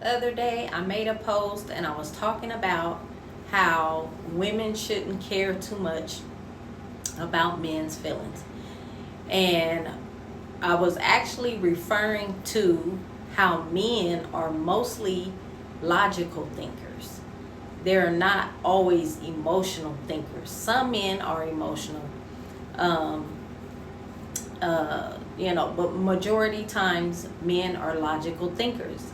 The other day I made a post and I was talking about how women shouldn't care too much about men's feelings. And I was actually referring to how men are mostly logical thinkers. They're not always emotional thinkers. Some men are emotional, um, but majority times men are logical thinkers.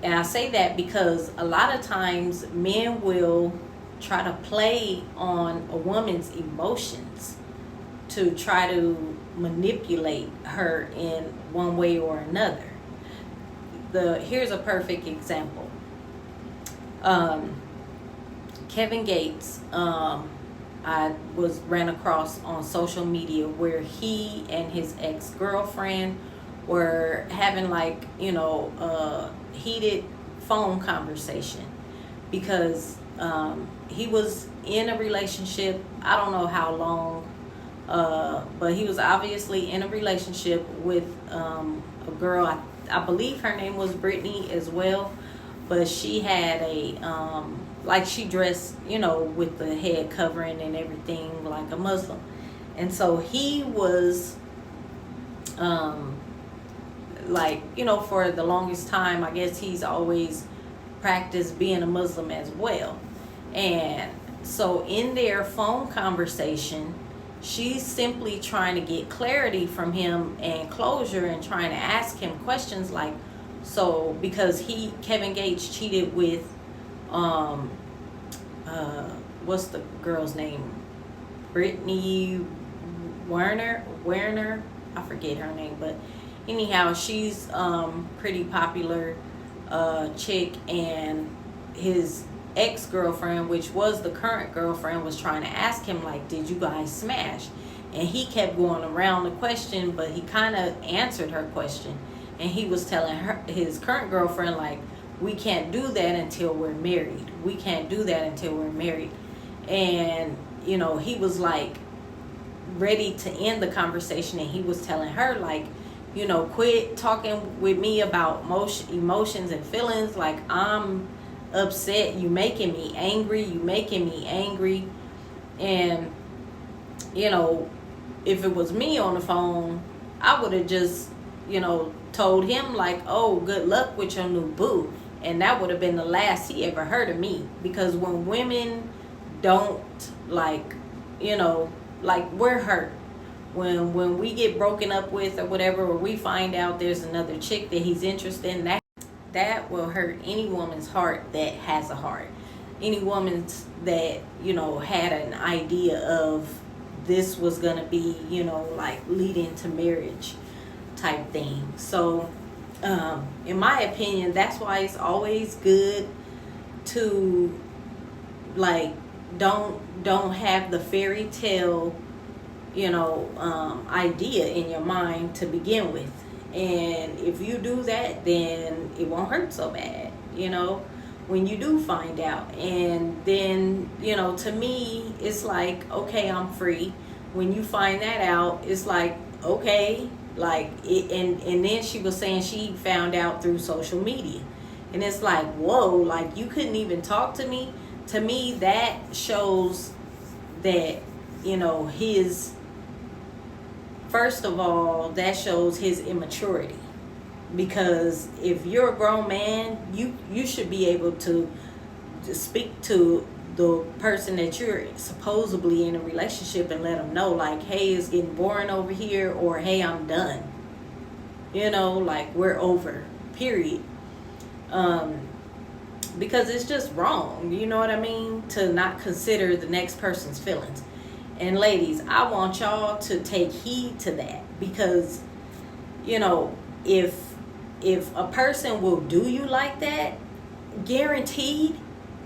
And I say that because a lot of times men will try to play on a woman's emotions to try to manipulate her in one way or another. Here's a perfect example. Um, Kevin Gates, I ran across on social media where he and his ex-girlfriend were having heated phone conversation because he was in a relationship. I don't know how long, but he was obviously in a relationship with a girl. I believe her name was Brittany as well, but she had she dressed, with the head covering and everything like a Muslim. And so he was, for the longest time, I guess he's always practiced being a Muslim as well. And so in their phone conversation, she's simply trying to get clarity from him and closure and trying to ask him questions like, so because Kevin Gates cheated with, what's the girl's name? Brittany Werner, I forget her name, but anyhow, she's pretty popular chick, and his ex-girlfriend, which was the current girlfriend, was trying to ask him like, did you guys smash? And he kept going around the question, but he kind of answered her question, and he was telling his current girlfriend like, we can't do that until we're married. We can't do that until we're married. And he was like ready to end the conversation, and he was telling her like, quit talking with me about emotions and feelings. Like, I'm upset, you making me angry, and if it was me on the phone, I would have just told him like, oh, good luck with your new boo. And that would have been the last he ever heard of me. Because when women don't we're hurt when we get broken up with or whatever, or we find out there's another chick that he's interested in, that will hurt any woman's heart that has a heart. Any woman that had an idea of this was gonna be leading to marriage type thing. So in my opinion, that's why it's always good to don't have the fairy tale idea in your mind to begin with. And if you do that, then it won't hurt so bad, when you do find out. And then, to me, it's like, okay, I'm free. When you find that out, it's like, okay, and then she was saying she found out through social media. And it's like, whoa, like, you couldn't even talk to me? To me, that shows that, first of all, that shows his immaturity. Because if you're a grown man, you should be able to speak to the person that you're supposedly in a relationship and let them know like, hey, it's getting boring over here, or hey, I'm done. We're over, period. Because it's just wrong, you know what I mean, to not consider the next person's feelings. And ladies, I want y'all to take heed to that, because if a person will do you like that, guaranteed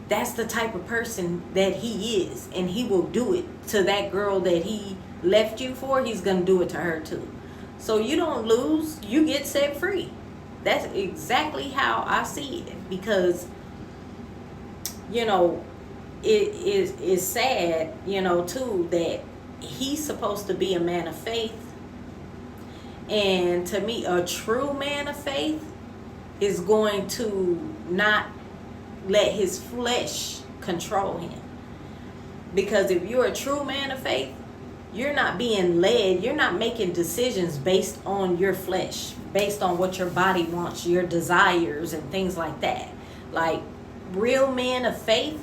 that's the type of person that he is, and he will do it to that girl that he left you for. He's gonna do it to her too. So you don't lose, you get set free. That's exactly how I see it. Because it is sad, too, that he's supposed to be a man of faith. And to me, a true man of faith is going to not let his flesh control him. Because if you're a true man of faith, you're not being led, you're not making decisions based on your flesh, based on what your body wants, your desires and things like that. Like real men of faith,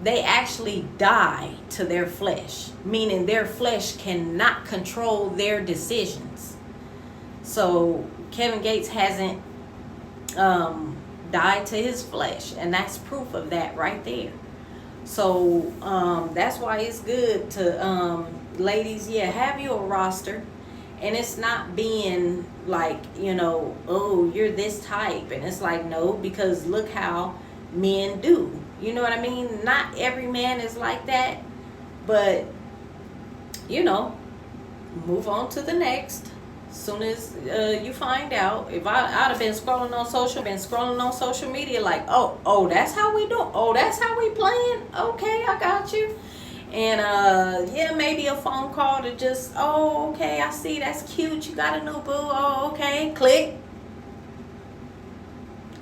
they actually die to their flesh, meaning their flesh cannot control their decisions. So Kevin Gates hasn't died to his flesh, and that's proof of that right there. So that's why it's good to ladies, have you a roster, and it's not being like, oh, you're this type, and it's like, no, because look how men do. You know what I mean? Not every man is like that, but move on to the next. Soon as you find out. If I'd have been scrolling on social media like, oh, that's how we do. Oh, that's how we playing. Okay, I got you. And maybe a phone call to just, oh, okay, I see, that's cute. You got a new boo. Oh, okay, click.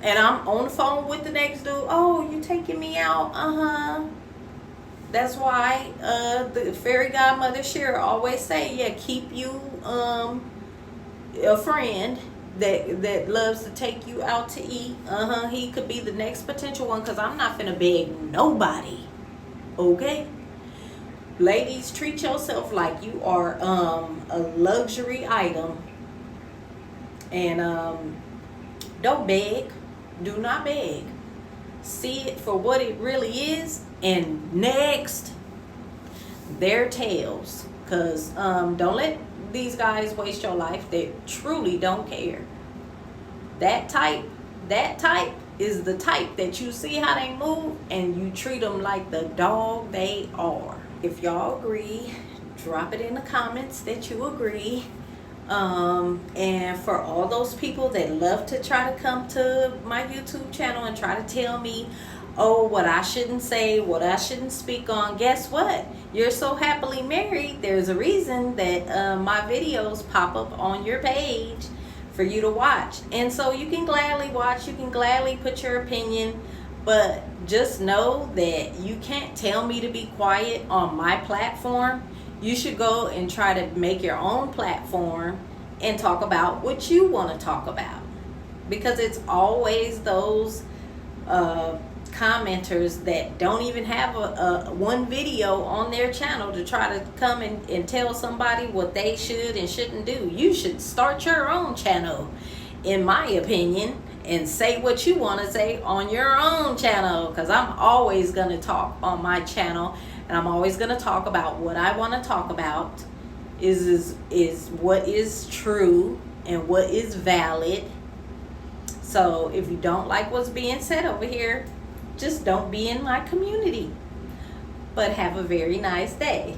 And I'm on the phone with the next dude. Oh, you taking me out? That's why the fairy godmother Cheryl always say, keep you a friend that loves to take you out to eat. He could be the next potential one, because I'm not finna beg nobody. Okay? Ladies, treat yourself like you are a luxury item. And don't beg. Do not beg. See it for what it really is. And next, their tails. Because don't let these guys waste your life. They truly don't care. That type is the type that you see how they move, and you treat them like the dog they are. If y'all agree, drop it in the comments that you agree. And for all those people that love to try to come to my YouTube channel and try to tell me, oh, what I shouldn't say, what I shouldn't speak on, guess what? You're so happily married. There's a reason that my videos pop up on your page for you to watch. And so you can gladly watch, you can gladly put your opinion, but just know that you can't tell me to be quiet on my platform. You should go and try to make your own platform and talk about what you want to talk about. Because it's always those commenters that don't even have a one video on their channel to try to come and tell somebody what they should and shouldn't do. You should start your own channel, in my opinion, and say what you want to say on your own channel. Because I'm always going to talk on my channel, and I'm always going to talk about what I want to talk about, is what is true and what is valid. So if you don't like what's being said over here, just don't be in my community. But have a very nice day.